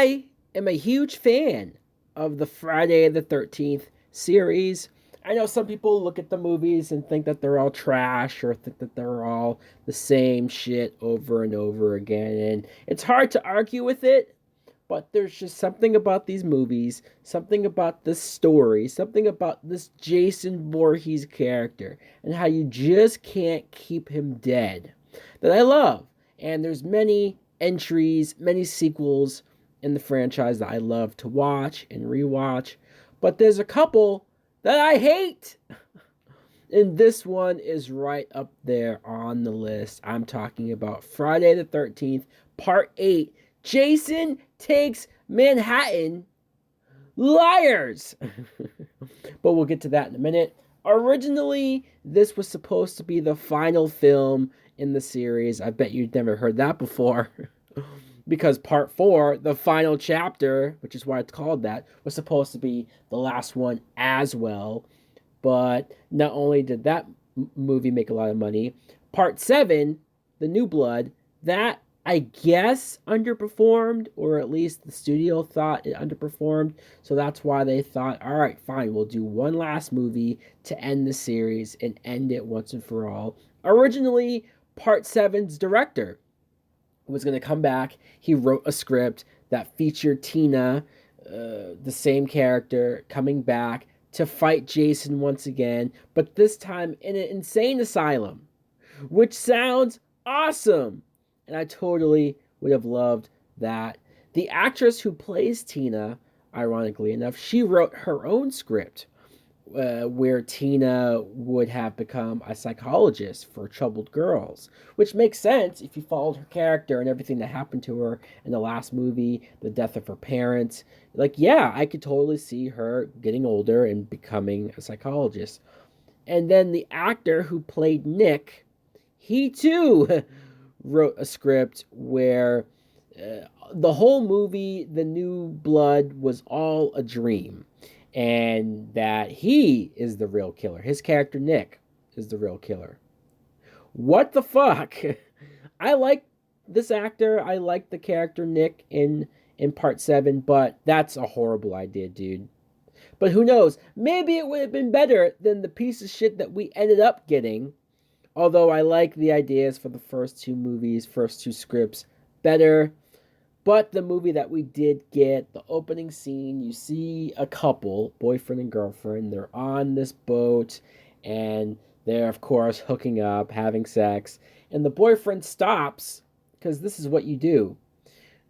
I am a huge fan of the Friday the 13th series. I know some people look at the movies and think that they're all trash or think that they're all the same shit over and over again. And it's hard to argue with it, but there's just something about these movies, something about this story, something about this Jason Voorhees character, and how you just can't keep him dead that I love. And there's many entries, many sequels in the franchise that I love to watch and rewatch, but there's a couple that I hate. And this one is right up there on the list. I'm talking about Friday the 13th, Part 8. Jason Takes Manhattan. Liars! But we'll get to that in a minute. Originally, this was supposed to be the final film in the series. I bet you've never heard that before. Because Part 4, the final chapter, which is why it's called that, was supposed to be the last one as well. But not only did that movie make a lot of money, Part 7, The New Blood, that I guess underperformed, or at least the studio thought it underperformed. So that's why they thought, all right, fine, we'll do one last movie to end the series and end it once and for all. Originally, Part 7's director was going to come back. He wrote a script that featured Tina, the same character, coming back to fight Jason once again, but this time in an insane asylum, which sounds awesome. And I totally would have loved that. The actress who plays Tina, ironically enough, she wrote her own script where Tina would have become a psychologist for troubled girls, which makes sense if you followed her character and everything that happened to her in the last movie, the death of her parents. Like, yeah, I could totally see her getting older and becoming a psychologist. And then the actor who played Nick, he too wrote a script where the whole movie, The New Blood, was all a dream. And that he is the real killer. His character, Nick, is the real killer. What the fuck? I like this actor. I like the character Nick in Part 7, but that's a horrible idea, dude. But who knows? Maybe it would have been better than the piece of shit that we ended up getting. Although I like the ideas for the first two movies, first two scripts better. But the movie that we did get, the opening scene, you see a couple, boyfriend and girlfriend, they're on this boat, and they're, of course, hooking up, having sex, and the boyfriend stops, because this is what you do.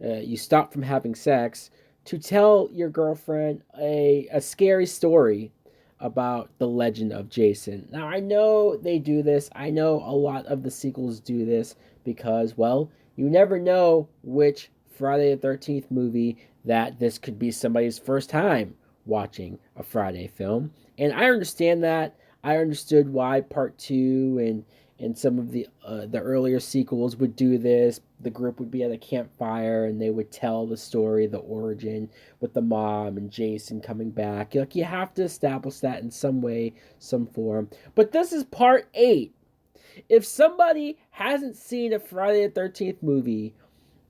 You stop from having sex to tell your girlfriend a scary story about the legend of Jason. Now, I know they do this. I know a lot of the sequels do this because, well, you never know which Friday the 13th movie that this could be somebody's first time watching a Friday film. And I understand that. I understood why Part 2 and some of the earlier sequels would do this. The group would be at a campfire and they would tell the story, the origin with the mom and Jason coming back. Like, you have to establish that in some way, some form. But this is Part 8. If somebody hasn't seen a Friday the 13th movie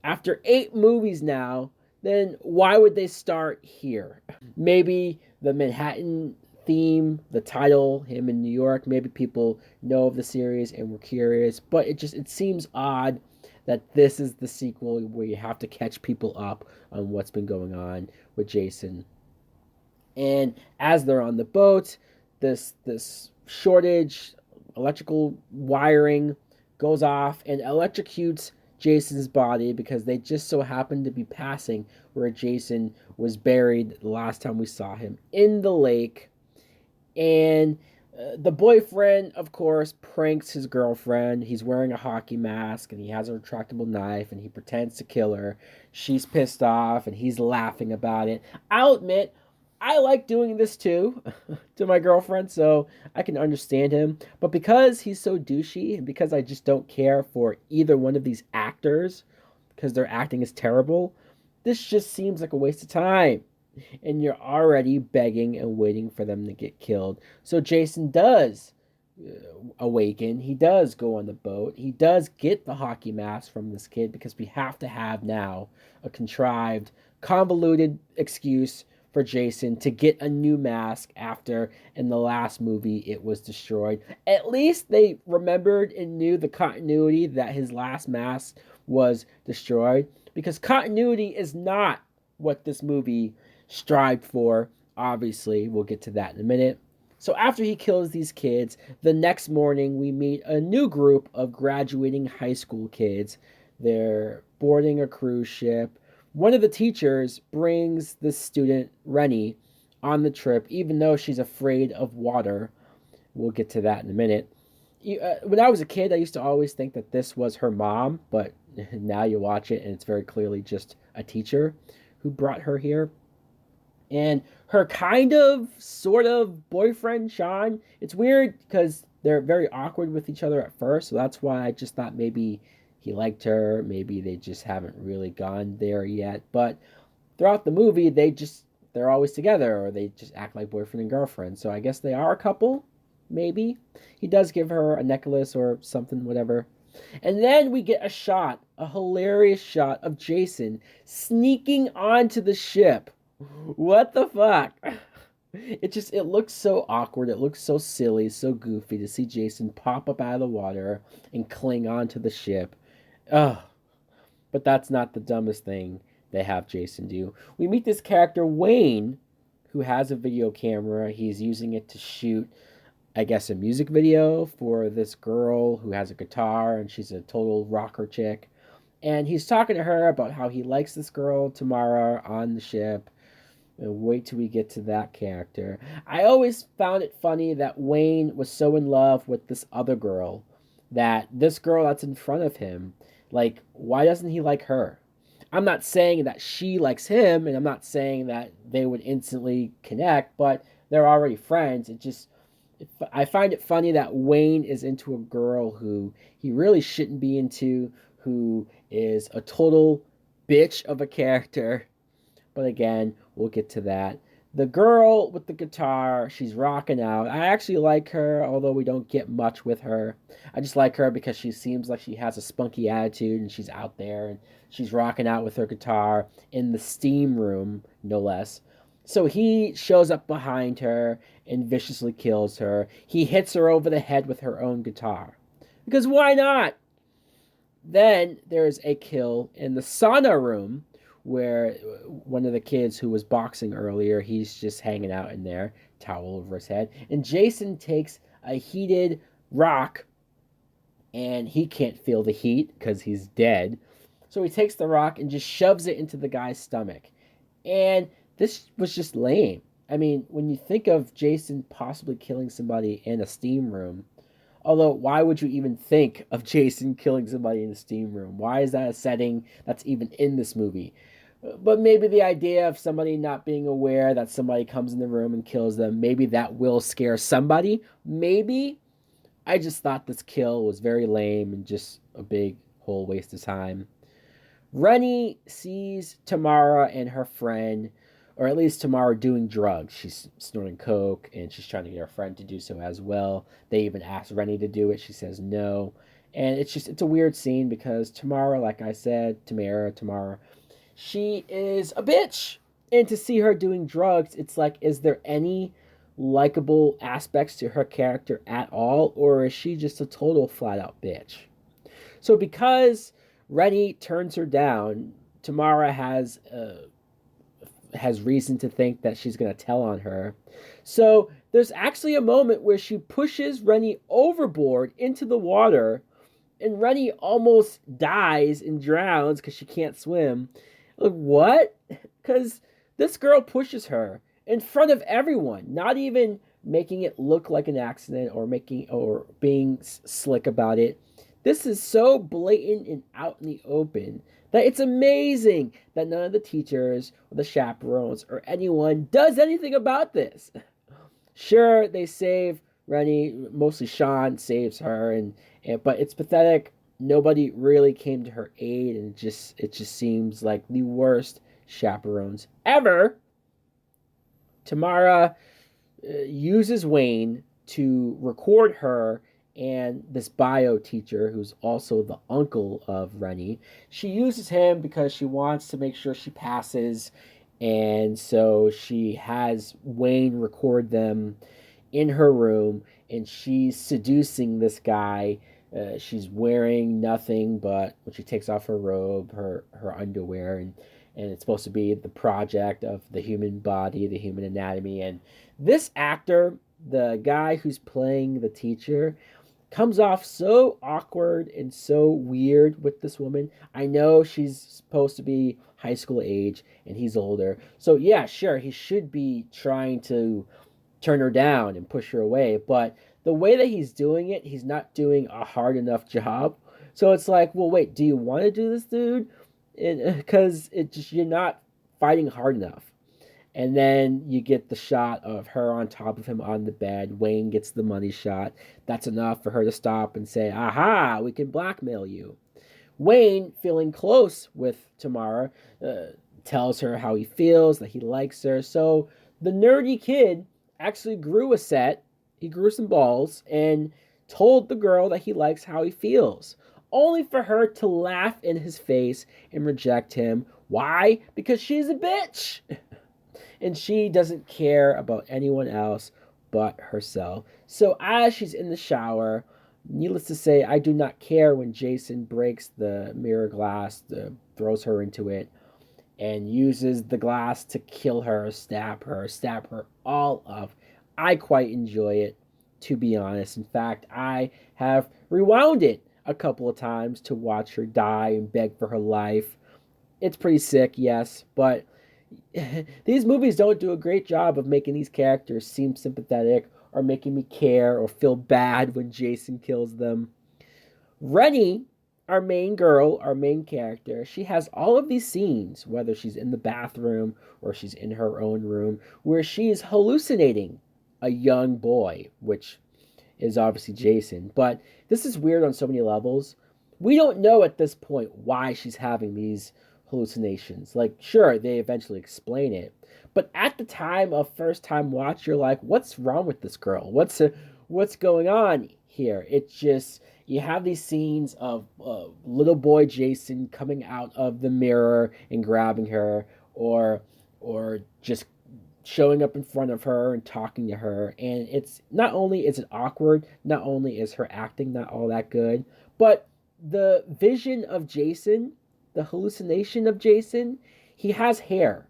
after 8 movies now, then why would they start here? Maybe the Manhattan theme, the title, him in New York, maybe people know of the series and were curious, but it seems odd that this is the sequel where you have to catch people up on what's been going on with Jason. And as they're on the boat, this shortage, electrical wiring goes off and electrocutes Jason's body because they just so happened to be passing where Jason was buried the last time we saw him in the lake. And the boyfriend, of course, pranks his girlfriend. He's wearing a hockey mask and he has a retractable knife and he pretends to kill her. She's pissed off and he's laughing about it. I'll admit, I like doing this too to my girlfriend, so I can understand him. But because he's so douchey and because I just don't care for either one of these actors because their acting is terrible, this just seems like a waste of time. And you're already begging and waiting for them to get killed. So Jason does awaken. He does go on the boat. He does get the hockey mask from this kid because we have to have now a contrived convoluted excuse for Jason to get a new mask after in the last movie it was destroyed. At least they remembered and knew the continuity that his last mask was destroyed, because continuity is not what this movie strived for. Obviously, we'll get to that in a minute. So after he kills these kids, the next morning we meet a new group of graduating high school kids. They're boarding a cruise ship. One of the teachers brings the student, Rennie, on the trip, even though she's afraid of water. We'll get to that in a minute. When I was a kid, I used to always think that this was her mom, but now you watch it and it's very clearly just a teacher who brought her here. And her kind of, sort of boyfriend, Sean, it's weird because they're very awkward with each other at first, so that's why I just thought maybe he liked her. Maybe they just haven't really gone there yet. But throughout the movie, they're always together, or they just act like boyfriend and girlfriend. So I guess they are a couple. Maybe he does give her a necklace or something, whatever. And then we get a hilarious shot of Jason sneaking onto the ship. What the fuck? It looks so awkward. It looks so silly, so goofy to see Jason pop up out of the water and cling onto the ship. Ugh. But that's not the dumbest thing they have Jason do. We meet this character, Wayne, who has a video camera. He's using it to shoot, I guess, a music video for this girl who has a guitar, and she's a total rocker chick. And he's talking to her about how he likes this girl, Tamara, on the ship. And wait till we get to that character. I always found it funny that Wayne was so in love with this other girl, that this girl that's in front of him, like, why doesn't he like her? I'm not saying that she likes him, and I'm not saying that they would instantly connect, but they're already friends. I find it funny that Wayne is into a girl who he really shouldn't be into, who is a total bitch of a character. But again, we'll get to that. The girl with the guitar, she's rocking out. I actually like her, although we don't get much with her. I just like her because she seems like she has a spunky attitude, and she's out there and she's rocking out with her guitar in the steam room, no less. So he shows up behind her and viciously kills her. He hits her over the head with her own guitar. Because why not? Then there's a kill in the sauna room, where one of the kids who was boxing earlier, he's just hanging out in there, towel over his head. And Jason takes a heated rock, and he can't feel the heat because he's dead. So he takes the rock and just shoves it into the guy's stomach. And this was just lame. I mean, when you think of Jason possibly killing somebody in a steam room, although, why would you even think of Jason killing somebody in a steam room? Why is that a setting that's even in this movie? But maybe the idea of somebody not being aware that somebody comes in the room and kills them, maybe that will scare somebody. Maybe. I just thought this kill was very lame and just a big whole waste of time. Rennie sees Tamara and her friend, or at least Tamara, doing drugs. She's snorting coke, and she's trying to get her friend to do so as well. They even ask Rennie to do it. She says no. And it's a weird scene because Tamara, like I said, Tamara, she is a bitch. And to see her doing drugs, it's like, is there any likable aspects to her character at all? Or is she just a total flat out bitch? So because Rennie turns her down, Tamara has reason to think that she's going to tell on her. So there's actually a moment where she pushes Rennie overboard into the water, and Rennie almost dies and drowns because she can't swim. Like, what? Because this girl pushes her in front of everyone, not even making it look like an accident or being slick about it. This is so blatant and out in the open that it's amazing that none of the teachers or the chaperones or anyone does anything about this. Sure, they save Rennie, mostly Sean saves her, but it's pathetic. Nobody really came to her aid, and it just seems like the worst chaperones ever. Tamara uses Wayne to record her and this bio teacher, who's also the uncle of Rennie, she uses him because she wants to make sure she passes. And so she has Wayne record them in her room, and she's seducing this guy. She's wearing nothing but when she takes off her robe, her underwear, and it's supposed to be the project of the human body, the human anatomy. And this actor, the guy who's playing the teacher, comes off so awkward and so weird with this woman. I know she's supposed to be high school age and he's older. So yeah, sure, he should be trying to turn her down and push her away, but the way that he's doing it, he's not doing a hard enough job. So it's like, well, wait, do you want to do this, dude? Because it just you're not fighting hard enough. And then you get the shot of her on top of him on the bed. Wayne gets the money shot. That's enough for her to stop and say, aha, we can blackmail you. Wayne, feeling close with Tamara, tells her how he feels, that he likes her. So the nerdy kid actually grew a set. He grew some balls and told the girl that he likes how he feels, only for her to laugh in his face and reject him. Why? Because she's a bitch. And she doesn't care about anyone else but herself. So as she's in the shower, needless to say, I do not care when Jason breaks the mirror glass, throws her into it, and uses the glass to kill her, stab her all up. I quite enjoy it, to be honest. In fact, I have rewound it a couple of times to watch her die and beg for her life. It's pretty sick, yes, but these movies don't do a great job of making these characters seem sympathetic or making me care or feel bad when Jason kills them. Rennie, our main girl, our main character, she has all of these scenes, whether she's in the bathroom or she's in her own room, where she is hallucinating a young boy, which is obviously Jason. But this is weird on so many levels. We don't know at this point why she's having these hallucinations. Like, sure, they eventually explain it, but at the time of first time watch, you're like, what's wrong with this girl? What's going on here? It's just you have these scenes of little boy Jason coming out of the mirror and grabbing her, or just showing up in front of her and talking to her, and it's not only is it awkward, not only is her acting not all that good, but the vision of Jason, the hallucination of Jason, he has hair.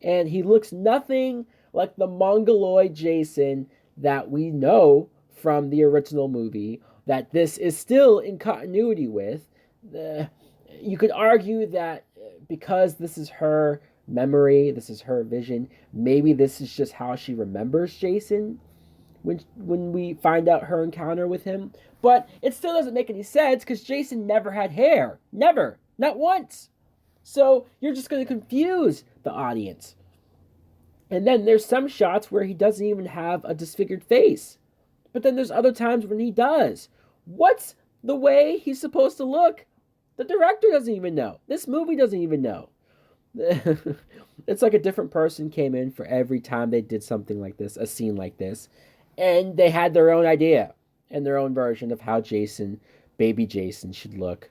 And he looks nothing like the mongoloid Jason that we know from the original movie, that this is still in continuity with. You could argue that because this is her memory, this is her vision, maybe this is just how she remembers Jason when we find out her encounter with him. But it still doesn't make any sense because Jason never had hair. Never. Not once. So you're just going to confuse the audience. And then there's some shots where he doesn't even have a disfigured face. But then there's other times when he does. What's the way he's supposed to look? The director doesn't even know. This movie doesn't even know. It's like a different person came in for every time they did something like this, a scene like this. And they had their own idea and their own version of how Jason, baby Jason, should look.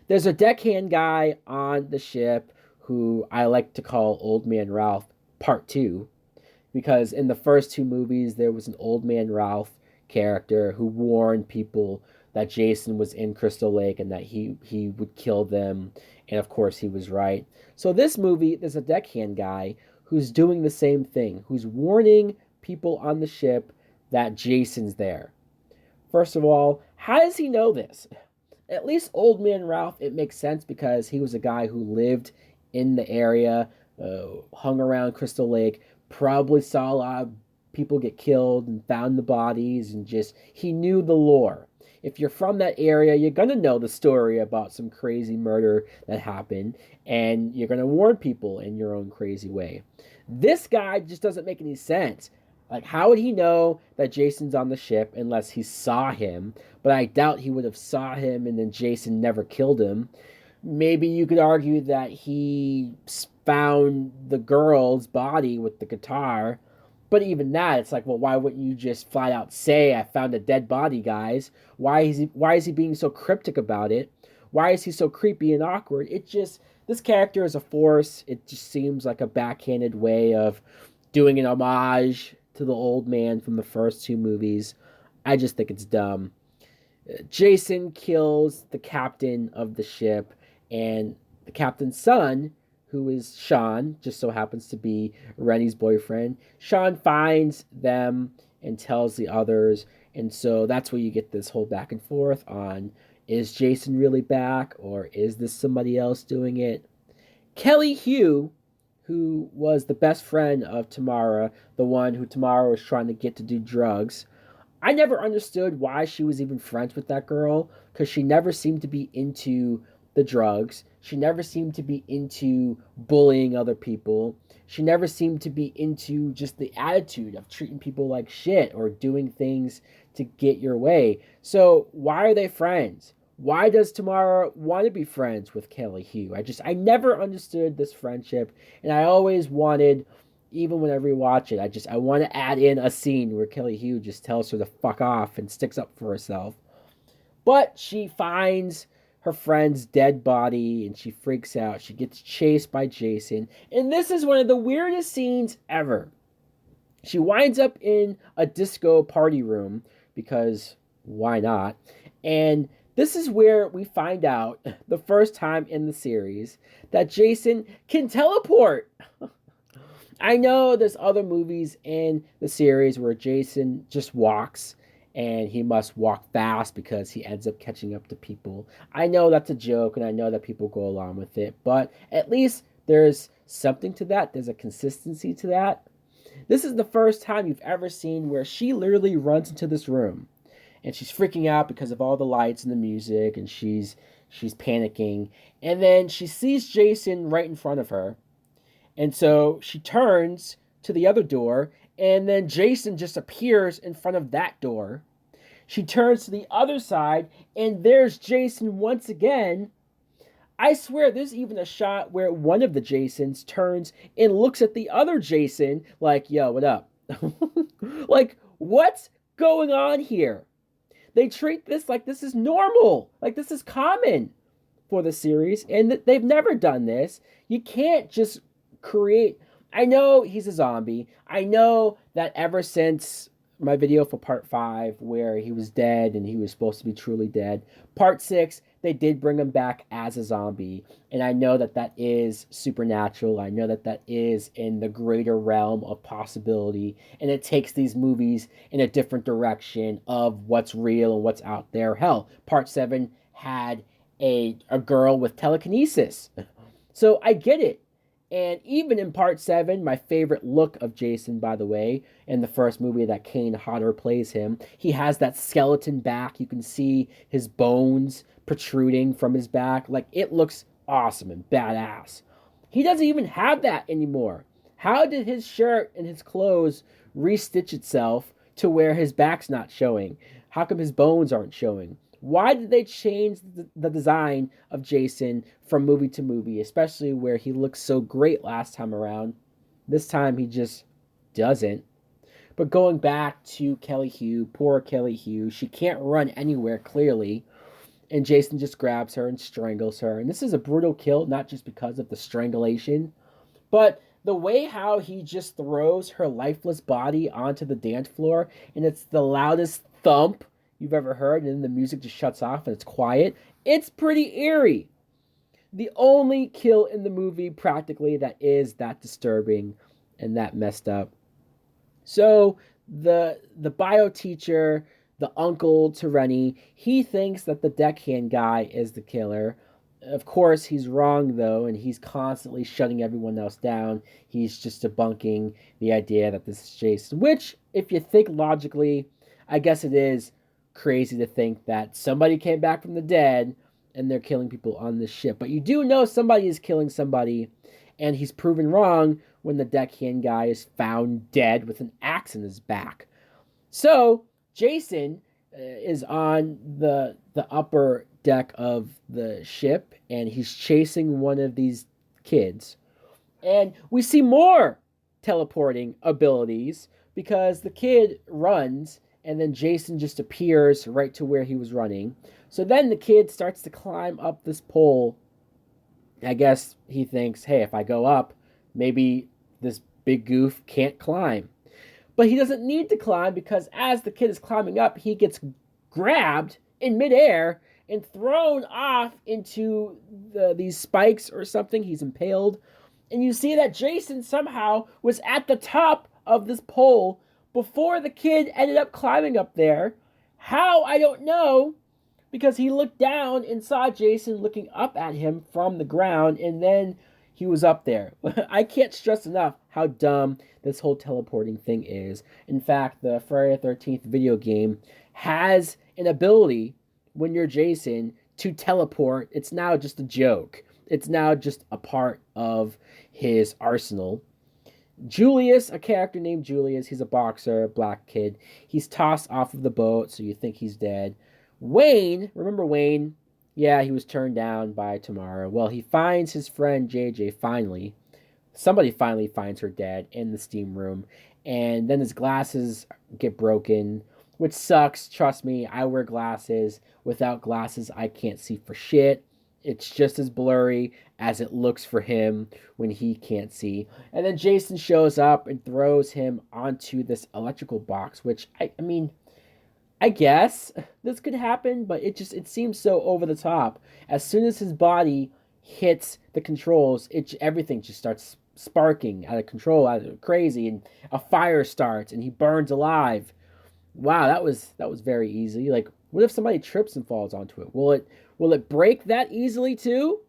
There's a deckhand guy on the ship who I like to call Old Man Ralph Part 2, because in the first two movies there was an Old Man Ralph character who warned people that Jason was in Crystal Lake and that he would kill them, and of course he was right. So this movie, there's a deckhand guy who's doing the same thing, who's warning people on the ship that Jason's there. First of all, how does he know this? At least Old Man Ralph, it makes sense because he was a guy who lived in the area, hung around Crystal Lake, probably saw a lot of people get killed and found the bodies, and just, he knew the lore. If you're from that area, you're going to know the story about some crazy murder that happened, and you're going to warn people in your own crazy way. This guy just doesn't make any sense. Like, how would he know that Jason's on the ship unless he saw him? But I doubt he would have saw him and then Jason never killed him. Maybe you could argue that he found the girl's body with the guitar But even that, it's like, well, why wouldn't you just flat out say, "I found a dead body, guys"? Why is he being so cryptic about it? Why is he so creepy and awkward? It just this character is a force. It just seems like a backhanded way of doing an homage to the old man from the first two movies. I just think it's dumb. Jason kills the captain of the ship, and the captain's son, who is Sean, just so happens to be Rennie's boyfriend. Sean finds them and tells the others, and so that's where you get this whole back and forth on, is Jason really back or is this somebody else doing it? Kelly Hugh, who was the best friend of Tamara, the one who Tamara was trying to get to do drugs, I never understood why she was even friends with that girl, because she never seemed to be into the drugs. She never seemed to be into bullying other people. She never seemed to be into just the attitude of treating people like shit or doing things to get your way. So why are they friends? Why does Tamara want to be friends with Kelly Hugh? I never understood this friendship, and I always wanted, even when I rewatch it, I want to add in a scene where Kelly Hugh just tells her to fuck off and sticks up for herself. But she finds her friend's dead body and she freaks out. She gets chased by Jason. And this is one of the weirdest scenes ever. She winds up in a disco party room because why not? And this is where we find out the first time in the series that Jason can teleport. I know there's other movies in the series where Jason just walks and he must walk fast because he ends up catching up to people. I know that's a joke and I know that people go along with it, but at least there's something to that. There's a consistency to that. This is the first time you've ever seen where she literally runs into this room and she's freaking out because of all the lights and the music, and she's panicking, and then she sees Jason right in front of her. And so she turns to the other door, and then Jason just appears in front of that door. She turns to the other side, and there's Jason once again. I swear there's even a shot where one of the Jasons turns and looks at the other Jason like, yo, what up? Like, what's going on here? They treat this like this is normal, like this is common for the series, and they've never done this. You can't just create. I know he's a zombie. I know that ever since my video for part 5 where he was dead and he was supposed to be truly dead, part 6 they did bring him back as a zombie, and I know that that is supernatural. I know that that is in the greater realm of possibility, and it takes these movies in a different direction of what's real and what's out there. Hell, part 7 had a girl with telekinesis. So I get it. And even in part 7, my favorite look of Jason, by the way, in the first movie that Kane Hodder plays him, he has that skeleton back. You can see his bones protruding from his back. Like, it looks awesome and badass. He doesn't even have that anymore. How did his shirt and his clothes restitch itself to where his back's not showing? How come his bones aren't showing? Why did they change the design of Jason from movie to movie, especially where he looked so great last time around? This time he just doesn't. But going back to Kelly Hugh, poor Kelly Hugh, she can't run anywhere clearly, and Jason just grabs her and strangles her. And this is a brutal kill, not just because of the strangulation, but the way how he just throws her lifeless body onto the dance floor, and it's the loudest thump you've ever heard, and then the music just shuts off and it's quiet. It's pretty eerie. The only kill in the movie practically that is that disturbing and that messed up. So the bio teacher, the uncle to Rennie, he thinks that the deckhand guy is the killer. Of course, he's wrong though, and he's constantly shutting everyone else down. He's just debunking the idea that this is Jason, which, if you think logically, I guess it is crazy to think that somebody came back from the dead and they're killing people on this ship. But you do know somebody is killing somebody, and he's proven wrong when the deckhand guy is found dead with an axe in his back. So Jason is on the upper deck of the ship, and he's chasing one of these kids. And we see more. teleporting abilities because the kid runs and then Jason just appears right to where he was running. So then the kid starts to climb up this pole. I guess he thinks, hey, if I go up, maybe this big goof can't climb. But he doesn't need to climb because as the kid is climbing up, he gets grabbed in midair and thrown off into these spikes or something. He's impaled. And you see that Jason somehow was at the top of this pole before the kid ended up climbing up there. How? I don't know. Because he looked down and saw Jason looking up at him from the ground, and then he was up there. I can't stress enough how dumb this whole teleporting thing is. In fact, the Friday the 13th video game has an ability when you're Jason to teleport. It's now just a joke. It's now just a part of his arsenal. Julius, a character named Julius, he's a boxer, black kid. He's tossed off of the boat, so you think he's dead. Wayne, remember Wayne? Yeah, he was turned down by Tamara. Well, he finds his friend JJ finally. Somebody finally finds her dead in the steam room. And then his glasses get broken, which sucks. Trust me, I wear glasses. Without glasses, I can't see for shit. It's just as blurry as it looks for him when he can't see. And then Jason shows up and throws him onto this electrical box, which, I mean, I guess this could happen, but it seems so over the top. As soon as his body hits the controls, everything just starts sparking out of control, out of crazy, and a fire starts, and he burns alive. Wow, that was very easy. Like, what if somebody trips and falls onto it? Will it break that easily too?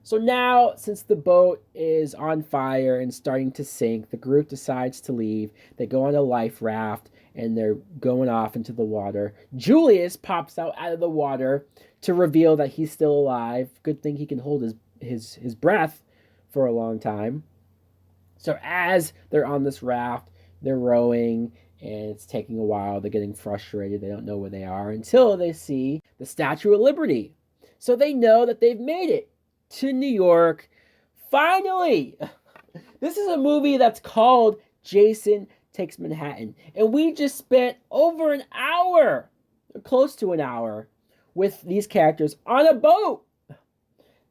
So now, since the boat is on fire and starting to sink, the group decides to leave. They go on a life raft and they're going off into the water. Julius pops out of the water to reveal that he's still alive. Good thing he can hold his breath for a long time. So as they're on this raft, they're rowing and it's taking a while. They're getting frustrated. They don't know where they are until they see the Statue of Liberty. So they know that they've made it to New York. Finally! This is a movie that's called Jason Takes Manhattan. And we just spent over an hour, close to an hour, with these characters on a boat.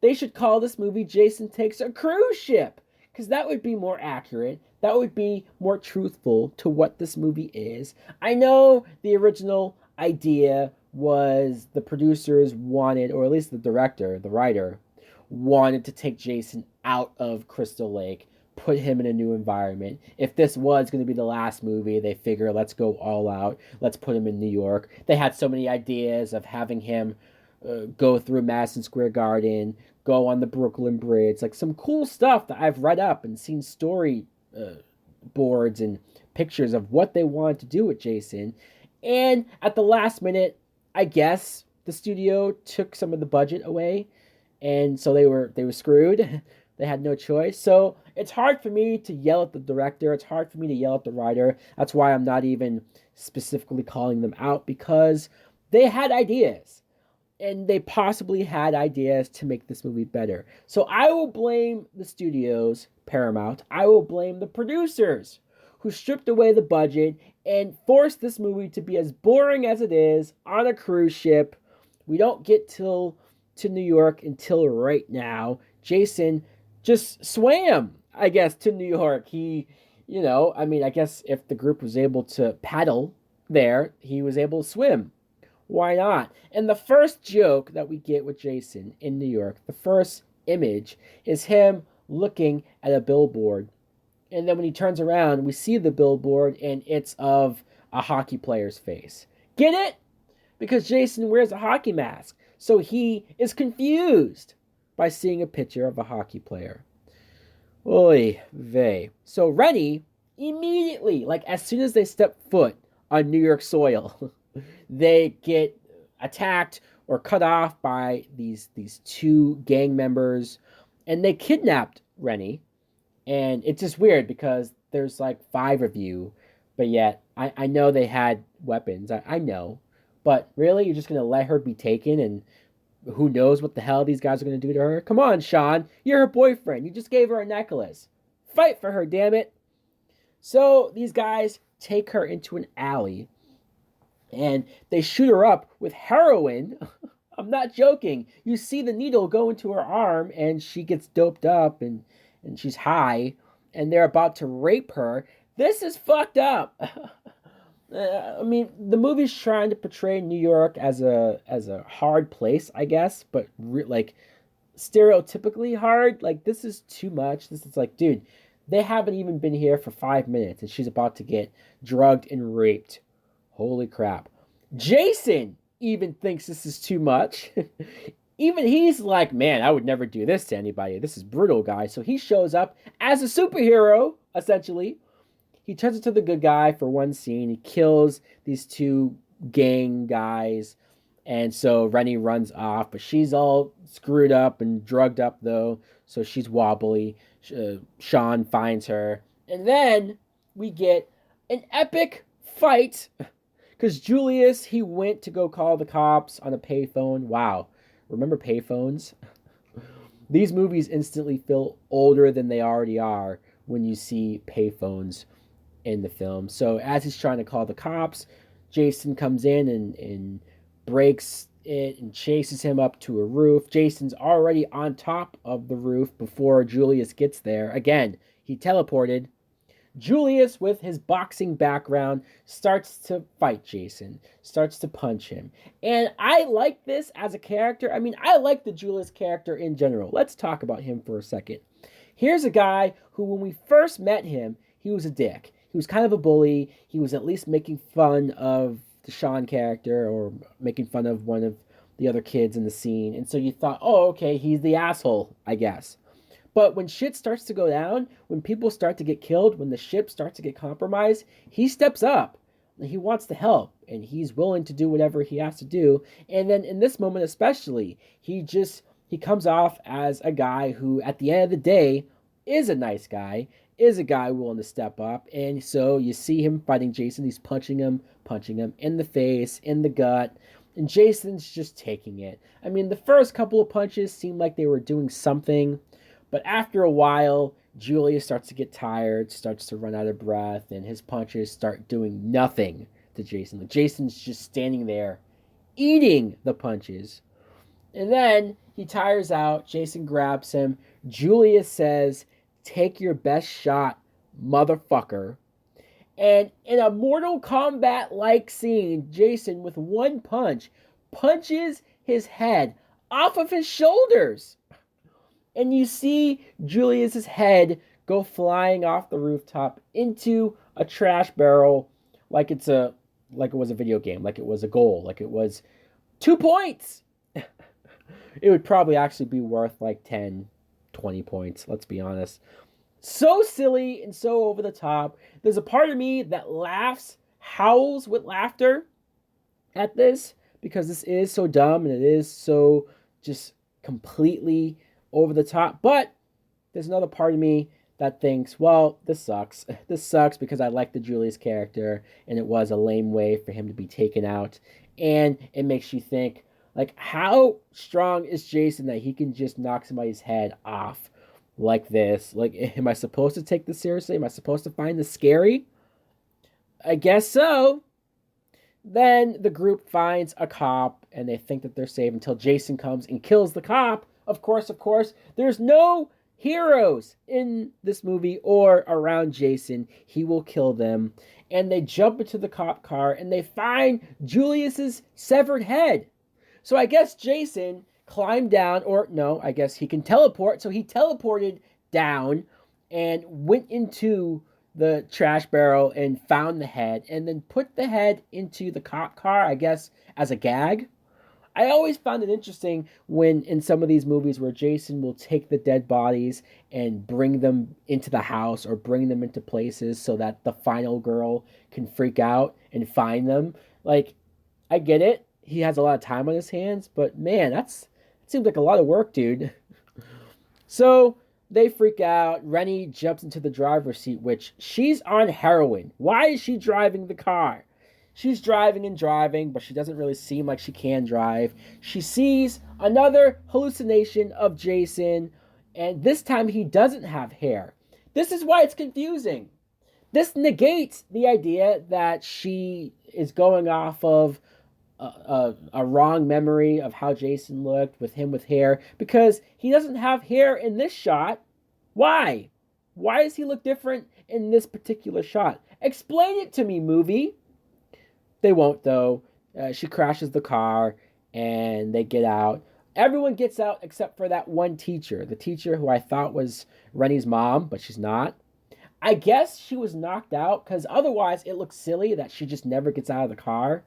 They should call this movie Jason Takes a Cruise Ship, because that would be more accurate. That would be more truthful to what this movie is. I know the original idea was the producers wanted, or at least the director, the writer, wanted to take Jason out of Crystal Lake, put him in a new environment. If this was going to be the last movie, they figure, let's go all out. Let's put him in New York. They had so many ideas of having him go through Madison Square Garden, go on the Brooklyn Bridge, like some cool stuff that I've read up and seen story boards and pictures of what they wanted to do with Jason. And at the last minute, I guess the studio took some of the budget away, and so they were screwed. They had no choice. So it's hard for me to yell at the director. It's hard for me to yell at the writer. That's why I'm not even specifically calling them out, because they had ideas. And they possibly had ideas to make this movie better. So I will blame the studios, Paramount. I will blame the producers who stripped away the budget and forced this movie to be as boring as it is on a cruise ship. We don't get to New York until right now. Jason just swam, I guess, to New York. He, I guess if the group was able to paddle there, he was able to swim. Why not? And the first joke that we get with Jason in New York, the first image, is him looking at a billboard. And then when he turns around, we see the billboard, and it's of a hockey player's face. Get it? Because Jason wears a hockey mask. So he is confused by seeing a picture of a hockey player. Oy vey. So Rennie, immediately, like as soon as they step foot on New York soil, they get attacked or cut off by these two gang members, and they kidnapped Rennie. And it's just weird because there's like 5 of you, but yet I know they had weapons. I know. But really, you're just going to let her be taken, and who knows what the hell these guys are going to do to her? Come on, Sean. You're her boyfriend. You just gave her a necklace. Fight for her, damn it. So these guys take her into an alley and they shoot her up with heroin. I'm not joking. You see the needle go into her arm and she gets doped up and she's high and they're about to rape her. This is fucked up. I mean, the movie's trying to portray New York as a hard place, I guess, but like stereotypically hard. Like this is too much. This is like, dude, they haven't even been here for 5 minutes, and she's about to get drugged and raped. Holy crap! Jason even thinks this is too much. Even he's like, man, I would never do this to anybody. This is brutal, guys. So he shows up as a superhero, essentially. He turns into the good guy for one scene. He kills these two gang guys. And so Rennie runs off, but she's all screwed up and drugged up, though. So she's wobbly. Sean finds her. And then we get an epic fight. Because Julius, he went to go call the cops on a payphone. Wow. Remember payphones? These movies instantly feel older than they already are when you see payphones in the film. So as he's trying to call the cops, Jason comes in and breaks it and chases him up to a roof. Jason's already on top of the roof before Julius gets there. Again, he teleported. Julius, with his boxing background, starts to fight Jason, starts to punch him. And I like this as a character. I mean, I like the Julius character in general. Let's talk about him for a second. Here's a guy who, when we first met him, he was a dick. He was kind of a bully. He was at least making fun of the Sean character or making fun of one of the other kids in the scene. And so you thought, oh, okay, he's the asshole, I guess. But when shit starts to go down, when people start to get killed, when the ship starts to get compromised, he steps up. He wants to help, and he's willing to do whatever he has to do. And then in this moment especially, he comes off as a guy who, at the end of the day, is a nice guy, is a guy willing to step up. And so you see him fighting Jason. He's punching him in the face, in the gut. And Jason's just taking it. I mean, the first couple of punches seemed like they were doing something. But after a while, Julius starts to get tired, starts to run out of breath, and his punches start doing nothing to Jason. Like Jason's just standing there, eating the punches. And then he tires out. Jason grabs him. Julius says, "Take your best shot, motherfucker." And in a Mortal Kombat-like scene, Jason, with one punch, punches his head off of his shoulders. And you see Julius's head go flying off the rooftop into a trash barrel like it was a video game, like it was a goal, like it was 2 points. It would probably actually be worth like 10, 20 points, let's be honest. So silly and so over the top. There's a part of me that howls with laughter at this because this is so dumb and it is so just completely over the top. But there's another part of me that thinks, well, this sucks. This sucks because I like the Julius character and it was a lame way for him to be taken out. And it makes you think, like, how strong is Jason that he can just knock somebody's head off like this? Like, am I supposed to take this seriously? Am I supposed to find this scary? I guess so. Then the group finds a cop and they think that they're safe until Jason comes and kills the cop. Of course, there's no heroes in this movie or around Jason. He will kill them. And they jump into the cop car and they find Julius's severed head. So I guess Jason climbed down, or no, I guess he can teleport. So he teleported down and went into the trash barrel and found the head and then put the head into the cop car, I guess, as a gag. I always found it interesting when in some of these movies where Jason will take the dead bodies and bring them into the house or bring them into places so that the final girl can freak out and find them. Like, I get it. He has a lot of time on his hands, but man, that seems like a lot of work, dude. So they freak out. Rennie jumps into the driver's seat, which she's on heroin. Why is she driving the car? She's driving and driving, but she doesn't really seem like she can drive. She sees another hallucination of Jason, and this time he doesn't have hair. This is why it's confusing. This negates the idea that she is going off of a wrong memory of how Jason looked with him with hair, because he doesn't have hair in this shot. Why? Why does he look different in this particular shot? Explain it to me, movie. They won't, though. She crashes the car and they get out. Everyone gets out except for that one teacher, the teacher who I thought was Rennie's mom, but she's not. I guess she was knocked out because otherwise it looks silly that she just never gets out of the car.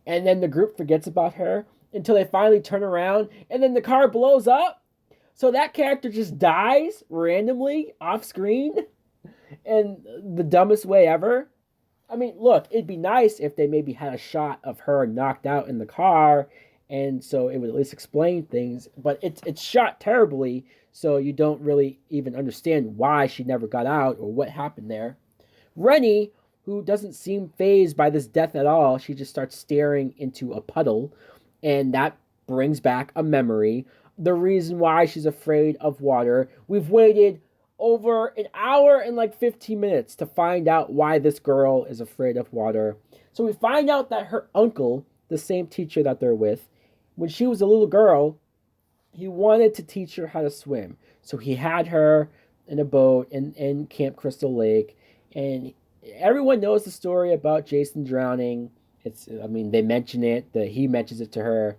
And then the group forgets about her until they finally turn around and then the car blows up. So that character just dies randomly off screen in the dumbest way ever. I mean, look, it'd be nice if they maybe had a shot of her knocked out in the car, and so it would at least explain things. But it's shot terribly, so you don't really even understand why she never got out or what happened there. Rennie, who doesn't seem fazed by this death at all, she just starts staring into a puddle, and that brings back a memory. The reason why she's afraid of water. We've waited over an hour and like 15 minutes to find out why this girl is afraid of water. So we find out that her uncle, the same teacher that they're with, when she was a little girl, he wanted to teach her how to swim. So he had her in a boat in Camp Crystal Lake. And everyone knows the story about Jason drowning. They mention it, that he mentions it to her.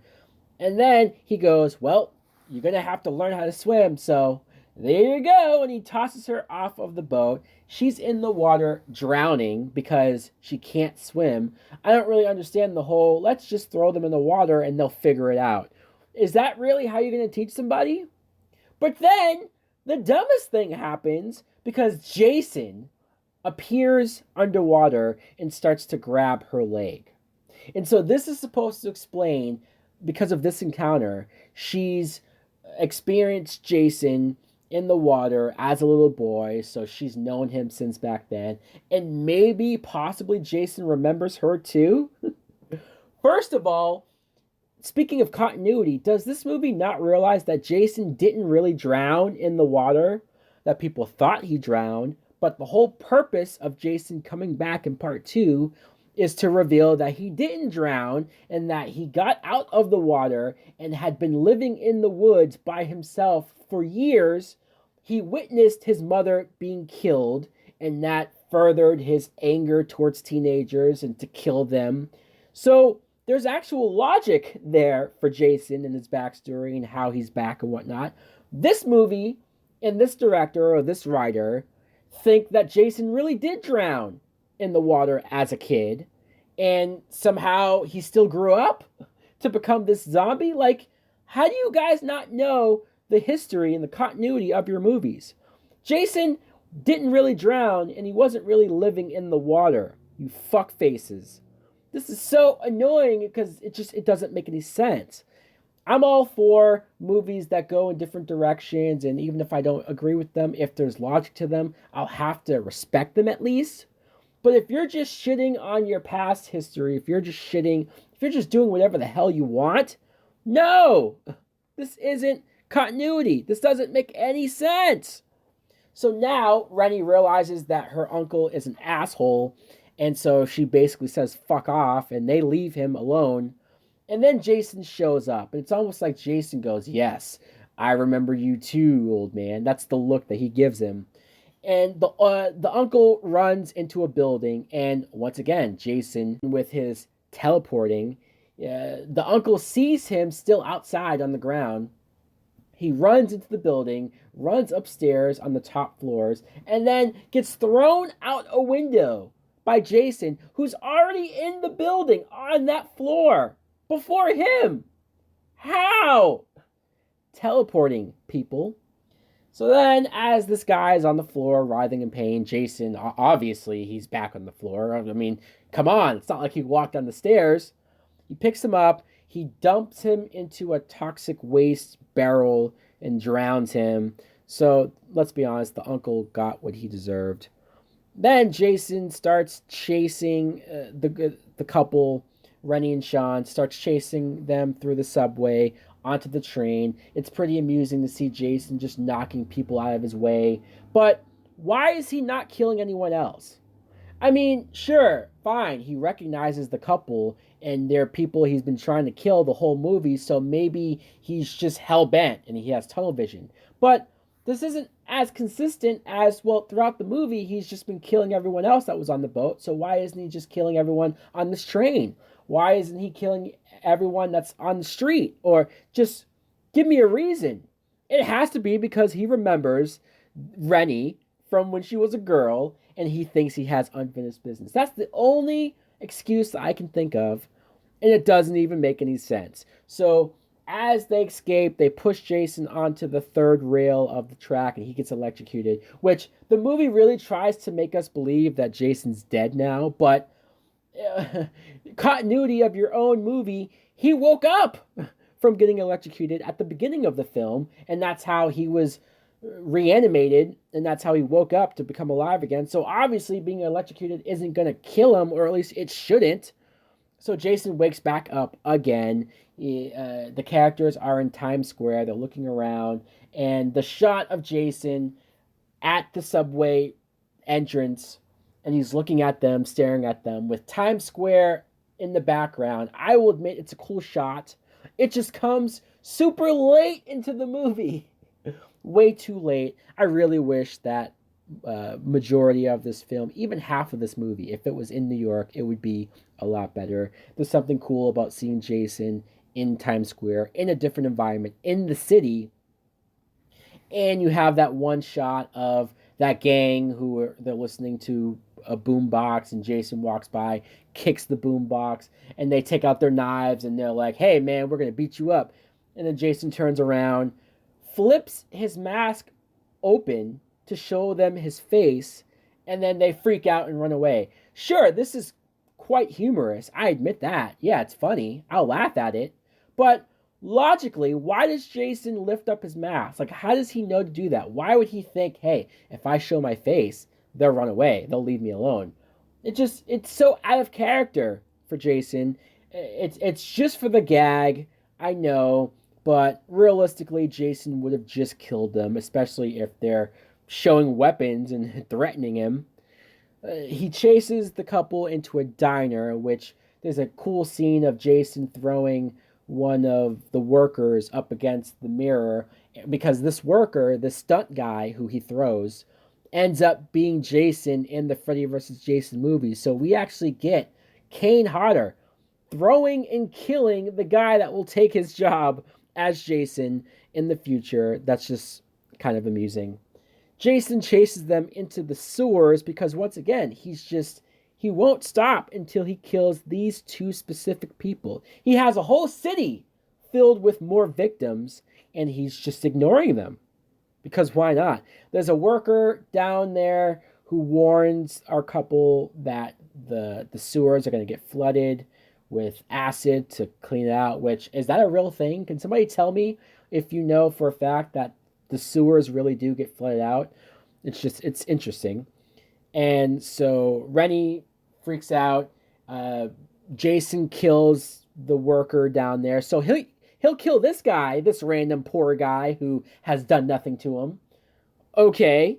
And then he goes, well, you're going to have to learn how to swim. So there you go. And he tosses her off of the boat. She's in the water drowning because she can't swim. I don't really understand the whole, let's just throw them in the water and they'll figure it out. Is that really how you're going to teach somebody? But then the dumbest thing happens because Jason appears underwater and starts to grab her leg. And so this is supposed to explain, because of this encounter, she's experienced Jason in the water as a little boy, so she's known him since back then. And maybe, possibly, Jason remembers her too? First of all, speaking of continuity, does this movie not realize that Jason didn't really drown in the water? That people thought he drowned, but the whole purpose of Jason coming back in part 2 is to reveal that he didn't drown and that he got out of the water and had been living in the woods by himself for years. He witnessed his mother being killed, and that furthered his anger towards teenagers and to kill them. So there's actual logic there for Jason and his backstory and how he's back and whatnot. This movie and this director or this writer think that Jason really did drown in the water as a kid, and somehow he still grew up to become this zombie. Like, how do you guys not know the history and the continuity of your movies? Jason didn't really drown, and he wasn't really living in the water. You fuck faces. This is so annoying because it doesn't make any sense. I'm all for movies that go in different directions, and even if I don't agree with them, if there's logic to them, I'll have to respect them at least. But if you're just shitting on your past history, if you're just doing whatever the hell you want, no! This isn't continuity. This doesn't make any sense. So now Rennie realizes that her uncle is an asshole, and so she basically says fuck off, and they leave him alone. And then Jason shows up, and it's almost like Jason goes, yes, I remember you too, old man. That's the look that he gives him. And the uncle runs into a building, and once again, Jason, with his teleporting, the uncle sees him still outside on the ground. He runs into the building, runs upstairs on the top floors, and then gets thrown out a window by Jason, who's already in the building on that floor before him. How? Teleporting, people. So then, as this guy is on the floor, writhing in pain, Jason, obviously, he's back on the floor. I mean, come on. It's not like he walked down the stairs. He picks him up. He dumps him into a toxic waste barrel and drowns him. So, let's be honest, the uncle got what he deserved. Then Jason starts chasing the couple, Rennie and Sean, starts chasing them through the subway onto the train. It's pretty amusing to see Jason just knocking people out of his way. But why is he not killing anyone else? I mean, sure, fine. He recognizes the couple and they're people he's been trying to kill the whole movie, so maybe he's just hell bent and he has tunnel vision. But this isn't as consistent as, well, throughout the movie, he's just been killing everyone else that was on the boat. So why isn't he just killing everyone on this train? Why isn't he killing everyone that's on the street? Or just give me a reason. It has to be because he remembers Rennie from when she was a girl and he thinks he has unfinished business. That's the only excuse that I can think of, and it doesn't even make any sense. So, as they escape, they push Jason onto the third rail of the track and he gets electrocuted, which the movie really tries to make us believe that Jason's dead now, but continuity of your own movie, he woke up from getting electrocuted at the beginning of the film, and that's how he was reanimated, and that's how he woke up to become alive again. So obviously being electrocuted isn't going to kill him, or at least it shouldn't. So Jason wakes back up again. The characters are in Times Square. They're looking around, and the shot of Jason at the subway entrance, and he's looking at them, staring at them, with Times Square in the background. I will admit it's a cool shot. It just comes super late into the movie. Way too late. I really wish that majority of this film, even half of this movie, if it was in New York, it would be a lot better. There's something cool about seeing Jason in Times Square, in a different environment, in the city, and you have that one shot of that gang who they're listening to a boom box, and Jason walks by, kicks the boom box, and they take out their knives and they're like, "Hey man, we're gonna beat you up." And then Jason turns around, flips his mask open to show them his face, and then they freak out and run away. Sure, this is quite humorous. I admit that. Yeah, it's funny. I'll laugh at it. But logically, why does Jason lift up his mask? Like, how does he know to do that? Why would he think, hey, if I show my face, they'll run away. They'll leave me alone. It's so out of character for Jason. It's just for the gag. I know, but realistically, Jason would have just killed them, especially if they're showing weapons and threatening him. He chases the couple into a diner, which there's a cool scene of Jason throwing one of the workers up against the mirror, because this worker, the stunt guy who he throws, ends up being Jason in the Freddy vs. Jason movie. So we actually get Kane Hodder throwing and killing the guy that will take his job as Jason in the future. That's just kind of amusing. Jason chases them into the sewers because, once again, he won't stop until he kills these two specific people. He has a whole city filled with more victims, and he's just ignoring them. Because why not? There's a worker down there who warns our couple that the sewers are going to get flooded with acid to clean it out, which, is that a real thing? Can somebody tell me if you know for a fact that the sewers really do get flooded out? It's interesting. And so Rennie freaks out. Jason kills the worker down there. So he'll kill this guy, this random poor guy who has done nothing to him. Okay.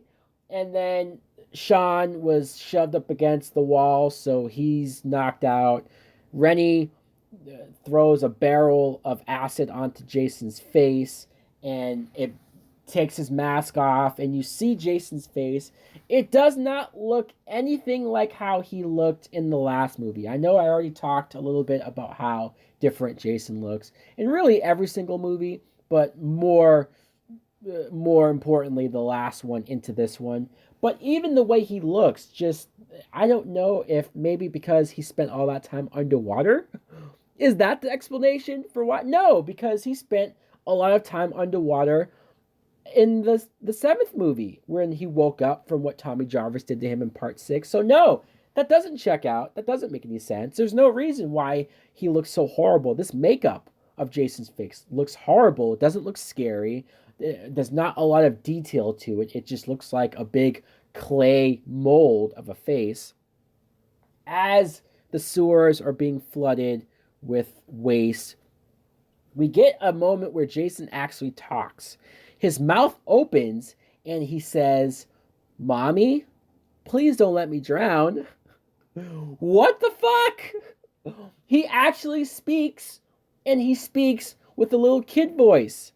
And then Sean was shoved up against the wall, so he's knocked out. Rennie throws a barrel of acid onto Jason's face, and it takes his mask off, and you see Jason's face. It does not look anything like how he looked in the last movie. I know I already talked a little bit about how different Jason looks in really every single movie, but more importantly, the last one into this one. But even the way he looks, just, I don't know if maybe because he spent all that time underwater. Is that the explanation for what? No, because he spent a lot of time underwater in the seventh movie, when he woke up from what Tommy Jarvis did to him in part 6. So no, that doesn't check out. That doesn't make any sense. There's no reason why he looks so horrible. This makeup of Jason's face looks horrible. It doesn't look scary. There's not a lot of detail to it. It just looks like a big clay mold of a face. As the sewers are being flooded with waste, we get a moment where Jason actually talks. His mouth opens and he says, "Mommy, please don't let me drown." What the fuck? He actually speaks, and he speaks with a little kid voice.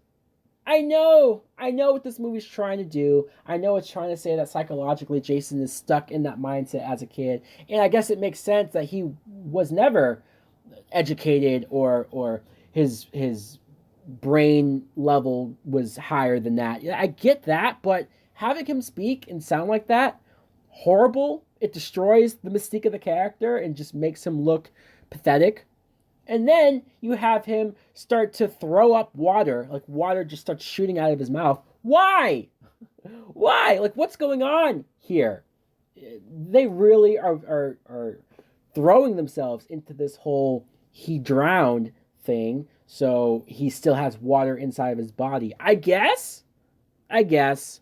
I know what this movie's trying to do. I know it's trying to say that psychologically Jason is stuck in that mindset as a kid. And I guess it makes sense that he was never educated or his brain level was higher than that. Yeah, I get that, but having him speak and sound like that, horrible. It destroys the mystique of the character and just makes him look pathetic. And then you have him start to throw up water, like water just starts shooting out of his mouth. Why? Why? Like, what's going on here? They really are throwing themselves into this whole he drowned thing, so he still has water inside of his body. I guess? I guess.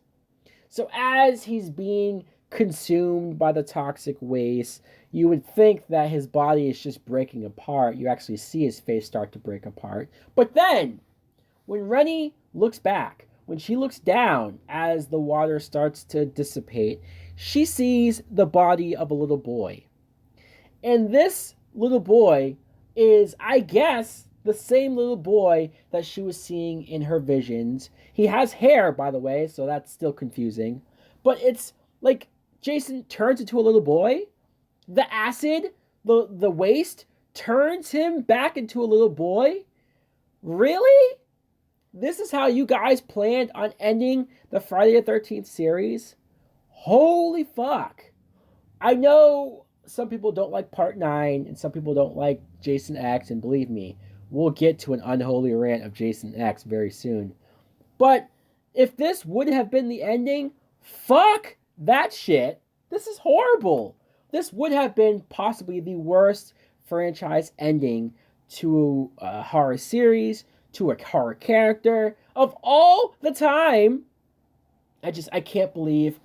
So as he's being consumed by the toxic waste, you would think that his body is just breaking apart. You actually see his face start to break apart. But then, when Rennie looks back, when she looks down as the water starts to dissipate, she sees the body of a little boy. And this little boy is, I guess, the same little boy that she was seeing in her visions. He has hair, by the way, so that's still confusing. But it's like Jason turns into a little boy. The acid, the waste, turns him back into a little boy. Really? This is how you guys planned on ending the Friday the 13th series? Holy fuck. I know some people don't like part 9 and some people don't like Jason X, and believe me, we'll get to an unholy rant of Jason X very soon. But if this would have been the ending, fuck that shit. This is horrible. This would have been possibly the worst franchise ending to a horror series, to a horror character of all the time. I can't believe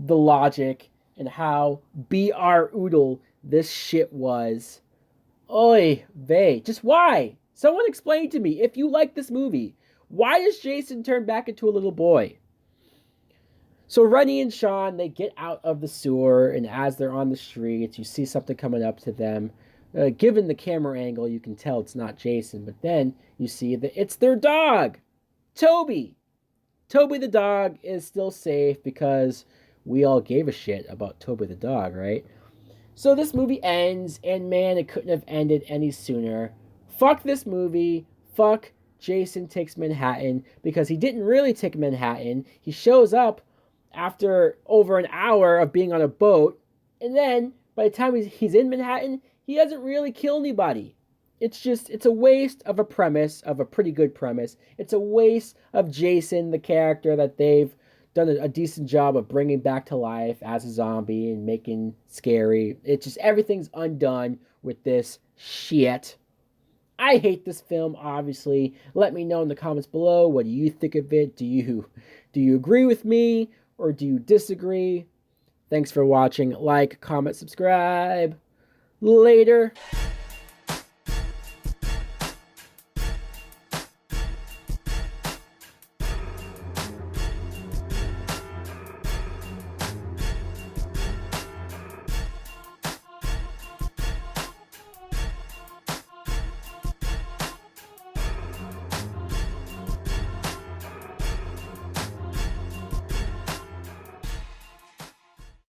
the logic and how BR oodle this shit was. Oy vey. Just why? Someone explain to me, if you like this movie, why does Jason turn back into a little boy? So Rennie and Sean, they get out of the sewer, and as they're on the streets, you see something coming up to them. Given the camera angle, you can tell it's not Jason, but then you see that it's their dog, Toby. Toby the dog is still safe because we all gave a shit about Toby the dog, right? So this movie ends, and man, it couldn't have ended any sooner. Fuck this movie. Fuck Jason Takes Manhattan, because he didn't really take Manhattan. He shows up after over an hour of being on a boat, and then by the time he's in Manhattan, he doesn't really kill anybody. It's a waste of a premise, of a pretty good premise. It's a waste of Jason, the character that they've done a decent job of bringing back to life as a zombie and making scary. It's just everything's undone with this shit. I hate this film, obviously. Let me know in the comments below, what do you think of it? Do you agree with me or do you disagree? Thanks for watching. Like, comment, subscribe. Later.